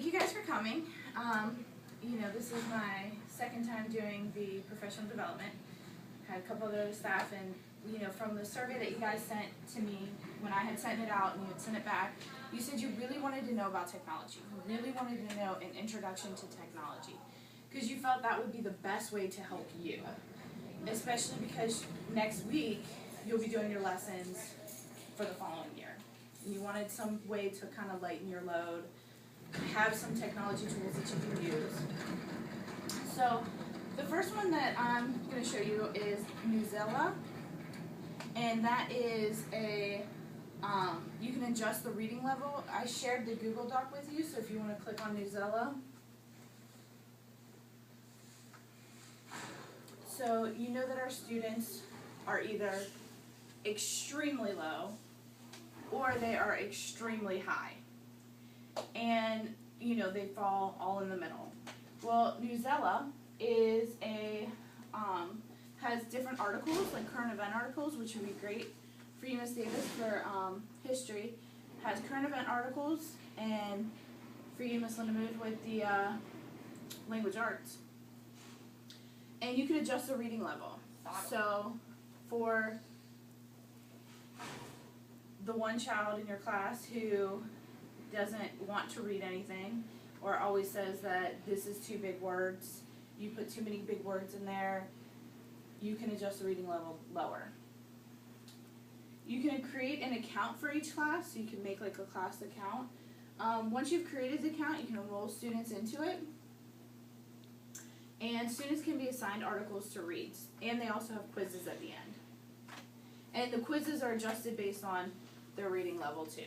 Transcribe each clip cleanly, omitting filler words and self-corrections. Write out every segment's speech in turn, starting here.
thank you guys for coming. This is my second time doing the professional development. Had a couple of other staff, and from the survey that you guys sent to me when I had sent it out and you had sent it back, you said you really wanted to know about technology. You really wanted to know an introduction to technology because you felt that would be the best way to help you, especially because next week you'll be doing your lessons for the following year. And you wanted some way to kind of lighten your load, have some technology tools that you can use. So the first one that I'm going to show you is Newsella, and that is you can adjust the reading level. I shared the Google Doc with you, so if you want to click on Newsella. So you know that our students are either extremely low or they are extremely high. And they fall all in the middle. Well, Newsella is has different articles, like current event articles, which would be great for you, Miss Davis, for history. Has current event articles, and for you, Miss Linda Mood, with the language arts. And you can adjust the reading level. So for the one child in your class who doesn't want to read anything or always says that this is too big words, you put too many big words in there, you can adjust the reading level lower. You can create an account for each class, so you can make like a class account. Once you've created the account, you can enroll students into it. And students can be assigned articles to read, and they also have quizzes at the end. And the quizzes are adjusted based on their reading level too.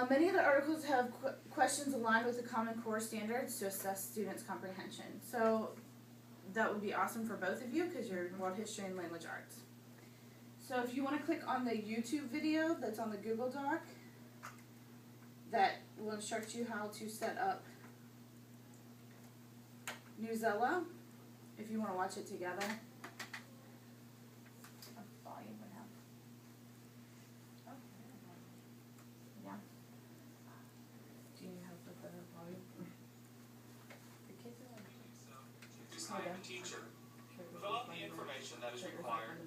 Many of the articles have questions aligned with the Common Core standards to assess students' comprehension. So that would be awesome for both of you because you're world history and language arts. So if you want to click on the YouTube video that's on the Google Doc, that will instruct you how to set up Newsella if you want to watch it together. Volume would help. Yeah. Do you need help with the volume? The kids are like, Decide the teacher. Fill out the information that is required.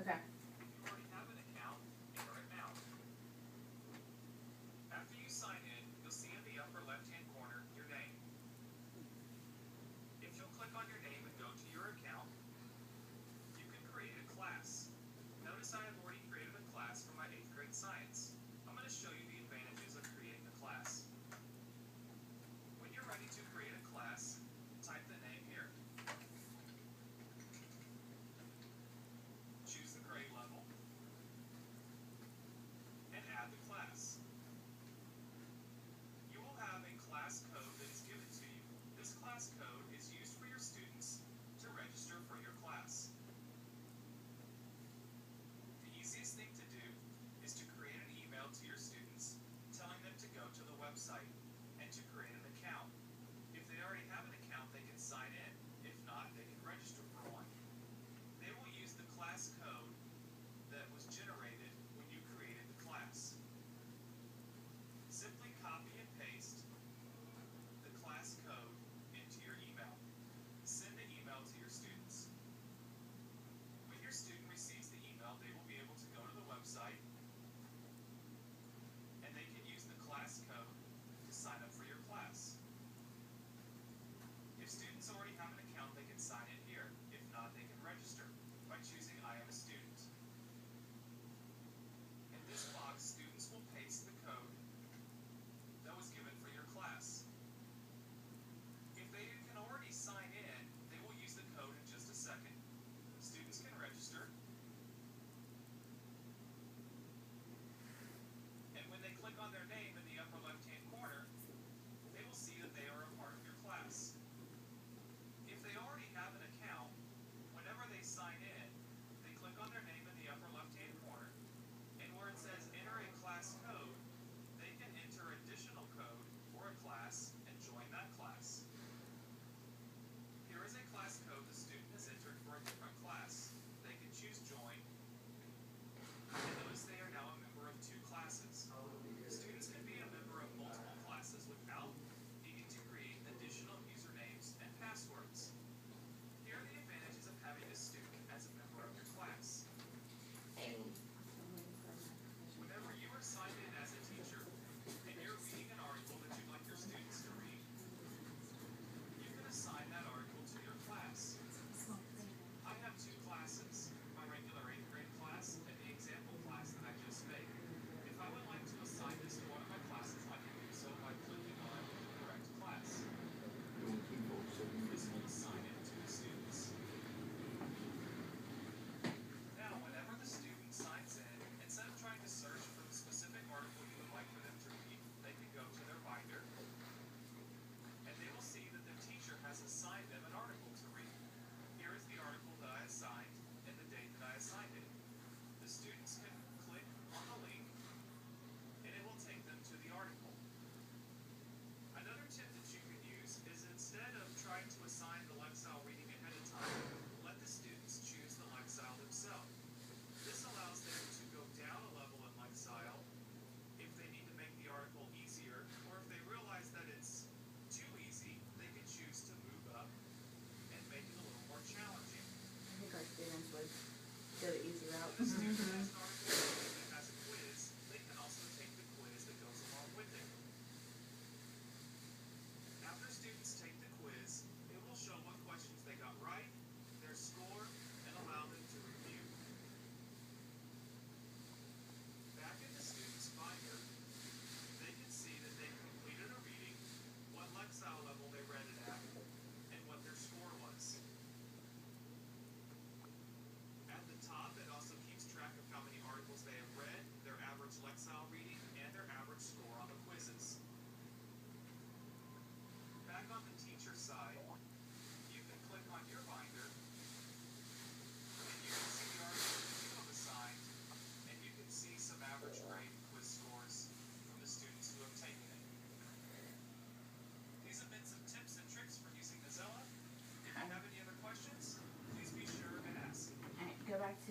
okay. You already have an account right now. After you sign in, you'll see in the upper left-hand corner your name. If you'll click on your name and go to your account, you can create a class. Notice I have already created a class for my 8th grade science. I'm going to show you the advantages of creating a class. When you're ready to create a class, type the name here.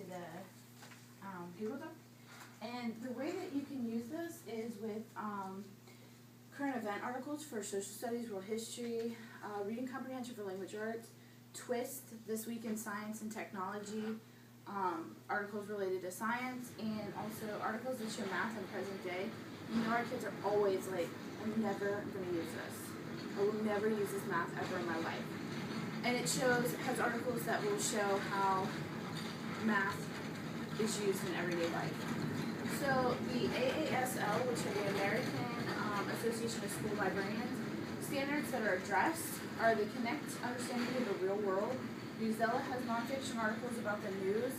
to the paper clip. And the way that you can use this is with current event articles for social studies, world history, reading comprehension for language arts, twist, this week in science and technology, articles related to science, and also articles that show math and present day. You know, our kids are always like, I'm never going to use this. I will never use this math ever in my life. And it has articles that will show how math is used in everyday life. So the AASL, which are the American Association of School Librarians, standards that are addressed are the Connect Understanding of the Real World. Newsella has nonfiction articles about the news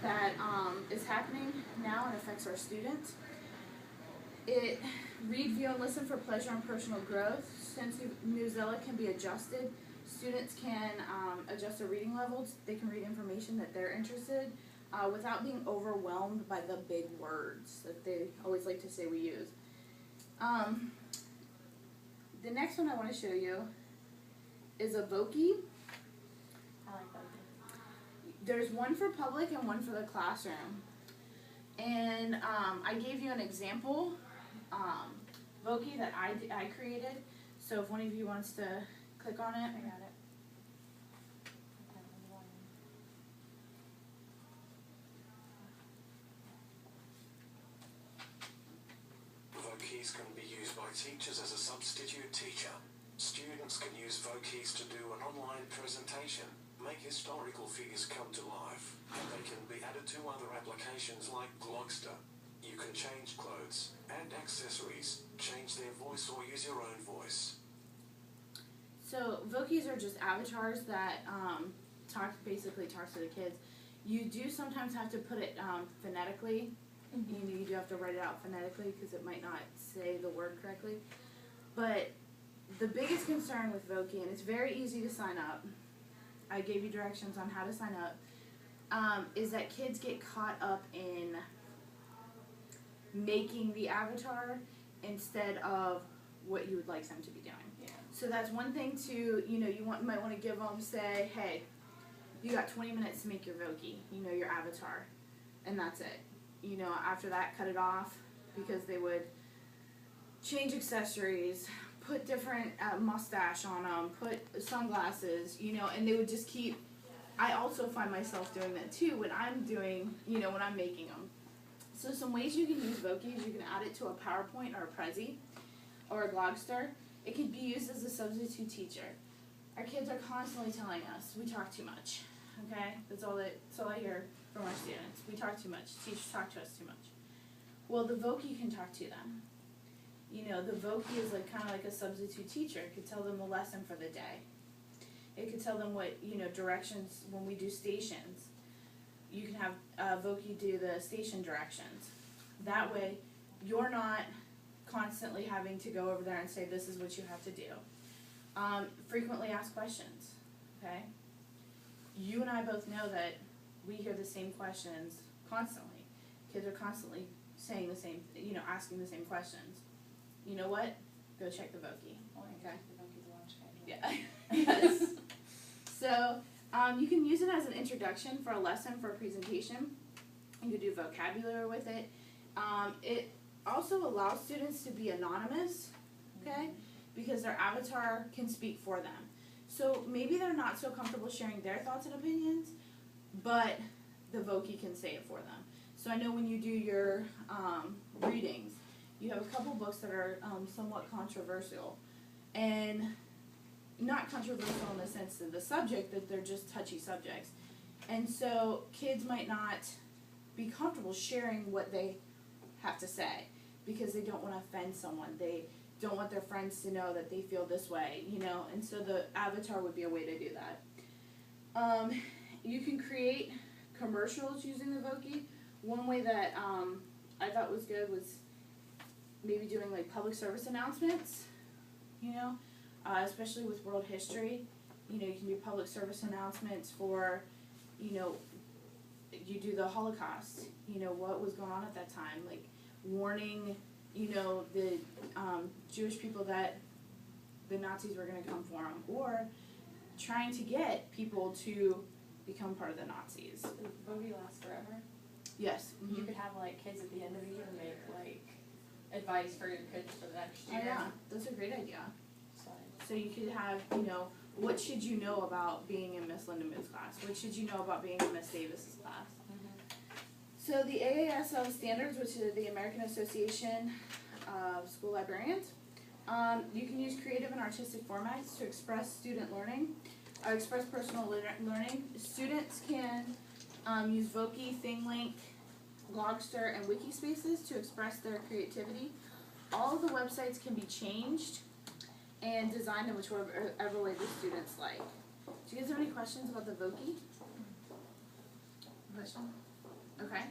that is happening now and affects our students. It Read, View, and Listen for Pleasure and Personal Growth. Since Newsella can be adjusted, students can adjust their reading levels. They can read information that they're interested without being overwhelmed by the big words that they always like to say we use. The next one I want to show you is a Voki. I like Voki. There's one for public and one for the classroom. And I gave you an example Voki that I created. So if one of you wants to click on it. I got it. Vokies can be used by teachers as a substitute teacher. Students can use Vokies to do an online presentation, make historical figures come to life, and they can be added to other applications like Glogster. You can change clothes, add accessories, change their voice or use your own voice. So Vokies are just avatars that basically talks to the kids. You do sometimes have to put it phonetically. Mm-hmm. You do have to write it out phonetically because it might not say the word correctly. But the biggest concern with Voki, and it's very easy to sign up, I gave you directions on how to sign up, is that kids get caught up in making the avatar instead of what you would like them to be doing. Yeah. So that's one thing to, might want to give them, say, hey, you got 20 minutes to make your Voki, your avatar, and that's it. After that, cut it off, because they would change accessories, put different mustache on them, put sunglasses, and they would just keep. I also find myself doing that too when I'm doing, when I'm making them. So some ways you can use Voki is you can add it to a PowerPoint or a Prezi or a Glogster. It can be used as a substitute teacher. Our kids are constantly telling us we talk too much. Okay, that's all I hear from our students. We talk too much. Teachers talk to us too much. Well, the Voki can talk to them. The Voki is kind of like a substitute teacher. It could tell them the lesson for the day. It could tell them what, directions when we do stations. You can have Voki do the station directions. That way, you're not constantly having to go over there and say, this is what you have to do. Frequently asked questions, okay? You and I both know that we hear the same questions constantly. Kids are constantly saying the same, asking the same questions. You know what? Go check the Voki. Okay. The Voki's launch schedule. Yeah. Yes. So you can use it as an introduction for a lesson, for a presentation. You could do vocabulary with it. It also allows students to be anonymous, okay? Because their avatar can speak for them. So maybe they're not so comfortable sharing their thoughts and opinions, but the Voki can say it for them. So I know when you do your readings, you have a couple books that are somewhat controversial. And not controversial in the sense of the subject, that they're just touchy subjects. And so kids might not be comfortable sharing what they have to say because they don't want to offend someone. They don't want their friends to know that they feel this way, and so the avatar would be a way to do that. You can create commercials using the Voki. One way that I thought was good was maybe doing public service announcements, especially with world history. You can do public service announcements for, you do the Holocaust, what was going on at that time, warning, the Jewish people that the Nazis were going to come for them, or trying to get people to become part of the Nazis. Does Bogey last forever? Yes. You could have like kids at the end of the year make like advice for your kids for the next Oh year. yeah, that's a great idea. So, So you could have, what should you know about being in Miss Linda Moo's class? What should you know about being in Miss Davis's class? So the AASL standards, which is the American Association of School Librarians, you can use creative and artistic formats to express student learning, express personal learning. Students can use Voki, ThingLink, Logster, and Wikispaces to express their creativity. All of the websites can be changed and designed in whichever way the students like. Do you guys have any questions about the Voki? Question? Okay.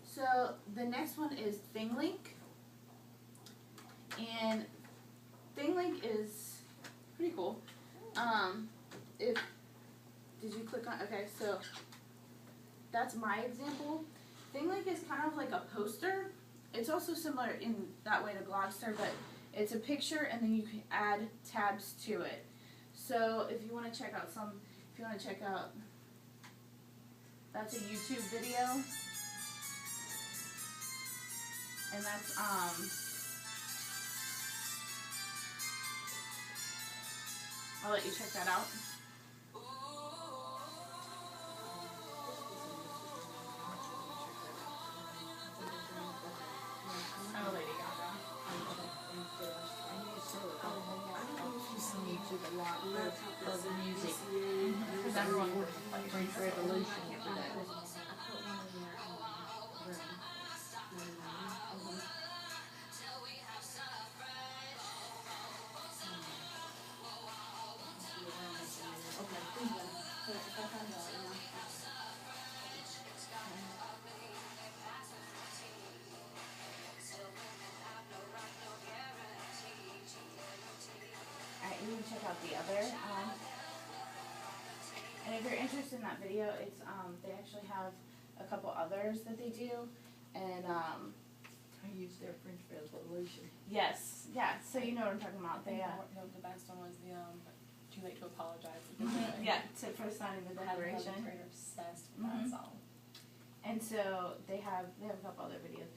So the next one is ThingLink. And ThingLink is pretty cool. Did you click on, okay, so that's my example. ThingLink is kind of like a poster. It's also similar in that way to Glogster, but it's a picture and then you can add tabs to it. So if you want to check out that's a YouTube video. And that's, I'll let you check that out. Oh, Lady Gaga. YouTube a lot of the music. Because everyone works like French Revolution every day. Alright, you can check out the other. And if you're interested in that video, it's they actually have a couple others that they do, and I use their French Revolution. yes, yeah. So you know what I'm talking about. They the best one was the Too Late to Apologize. yeah, for signing the declaration. They're obsessed with that song. And so they have a couple other videos,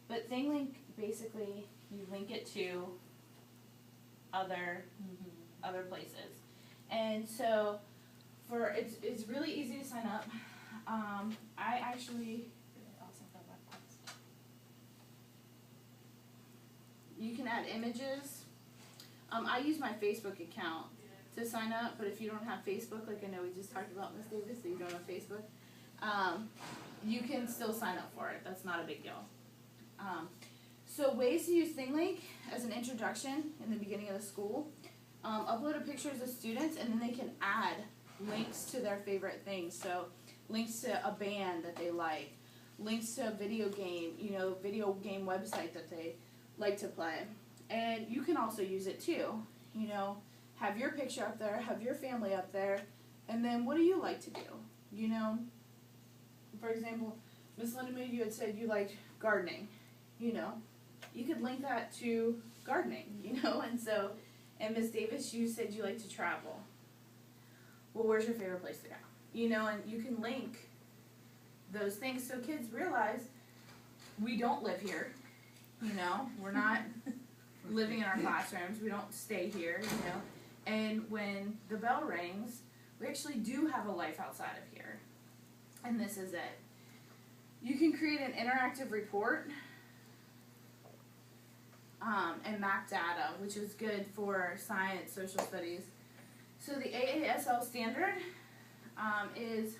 but ThingLink basically you link it to other places, and so it's really easy to sign up. I actually you can add images. I use my Facebook account to sign up, but if you don't have Facebook, like I know we just talked about Miss Davis, so you don't have Facebook, you can still sign up for it. That's not a big deal. So ways to use ThingLink as an introduction in the beginning of the school. Upload a picture of the students, and then they can add links to their favorite things. So links to a band that they like, links to a video game, video game website that they like to play. And you can also use it too. Have your picture up there, have your family up there, and then what do you like to do? For example, Miss Linda Mood, you had said you liked gardening. You could link that to gardening, and Miss Davis, you said you like to travel. Well, where's your favorite place to go? And you can link those things so kids realize we don't live here, we're not living in our classrooms, we don't stay here, and when the bell rings, we actually do have a life outside of here, and this is it. You can create an interactive report and map data, which is good for science, social studies. So the AASL standard is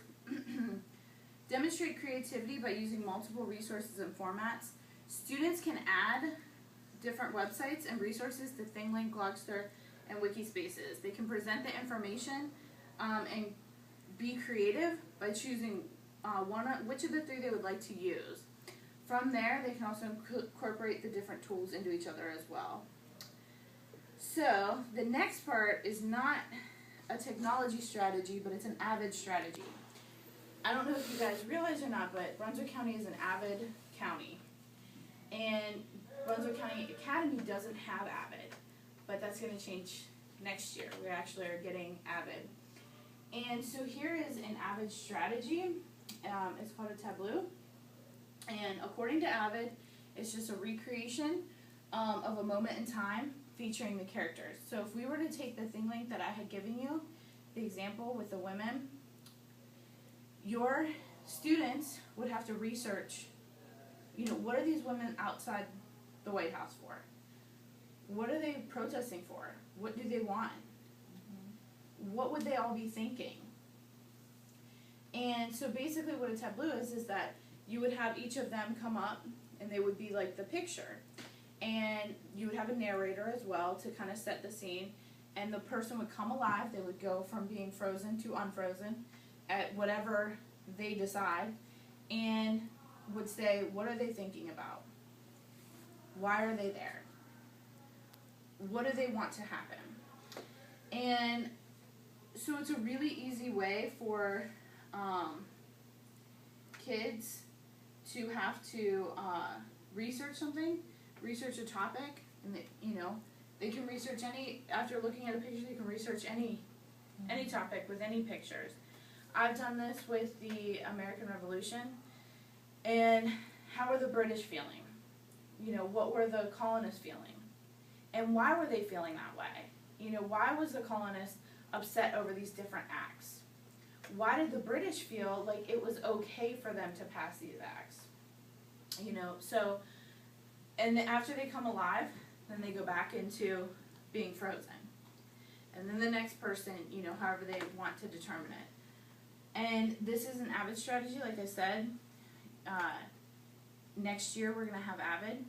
demonstrate creativity by using multiple resources and formats. Students can add different websites and resources to ThingLink, Glogster, and Wikispaces. They can present the information and be creative by choosing which of the three they would like to use. From there, they can also incorporate the different tools into each other as well. So the next part is not a technology strategy, but it's an AVID strategy. I don't know if you guys realize or not, but Brunswick County is an AVID county. And Brunswick County Academy doesn't have AVID, but that's going to change next year. We actually are getting AVID. And so here is an Avid strategy. It's called a tableau. And according to Avid, it's just a recreation of a moment in time featuring the characters. So if we were to take the thing link that I had given you, the example with the women, your students would have to research, what are these women outside the White House for? What are they protesting for? What do they want? What would they all be thinking? And so basically what a tableau is that you would have each of them come up and they would be like the picture. And you would have a narrator as well to kind of set the scene. And the person would come alive. They would go from being frozen to unfrozen at whatever they decide, and would say, what are they thinking about? Why are they there? What do they want to happen? And so it's a really easy way for kids to have to research something, research a topic, and they can research after looking at a picture, they can research any topic with any pictures. I've done this with the American Revolution, and how were the British feeling? What were the colonists feeling? And why were they feeling that way? Why was the colonist upset over these different acts? Why did the British feel like it was okay for them to pass these acts? So, and after they come alive, then they go back into being frozen. And then the next person, however they want to determine it. And this is an Avid strategy, like I said. Next year we're going to have Avid.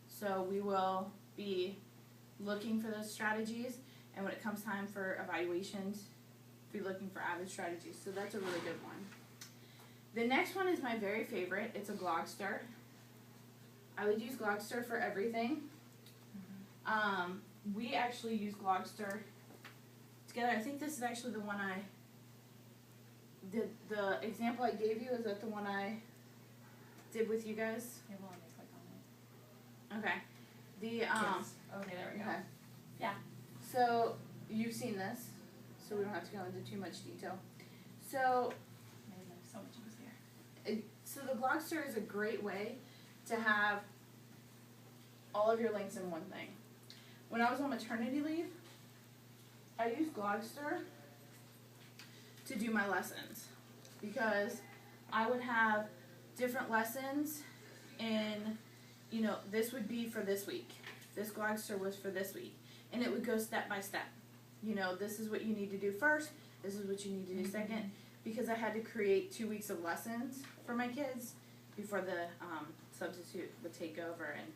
So we will be looking for those strategies. And when it comes time for evaluations, be looking for Avid strategies. So that's a really good one. The next one is my very favorite. It's a Glogster. I would use Glogster for everything. We actually use Glogster together. I think this is actually the one the example I gave you, is that the one I did with you guys? Yeah, well, let me click on it. Okay. Yes. Okay, there we go. Okay. Yeah. So you've seen this, so we don't have to go into too much detail. So Maybe there's so much easier. So the Glogster is a great way to have all of your links in one thing. When I was on maternity leave, I used Glogster to do my lessons, because I would have different lessons, and this would be for this week. This Glogster was for this week, and it would go step by step. This is what you need to do first, this is what you need to do second, because I had to create 2 weeks of lessons for my kids before the substitute would take over and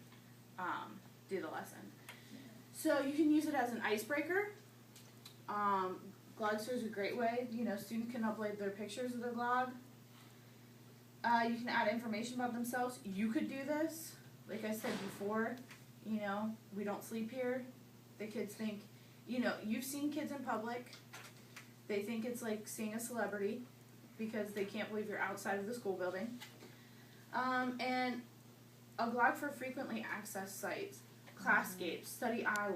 do the lesson. So you can use it as an icebreaker. Glogster is a great way. Students can upload their pictures of their Glog. You can add information about themselves. You could do this. Like I said before, we don't sleep here. The kids think, you've seen kids in public. They think it's like seeing a celebrity because they can't believe you're outside of the school building. And a Glog for frequently accessed sites, Classscape, Study Island.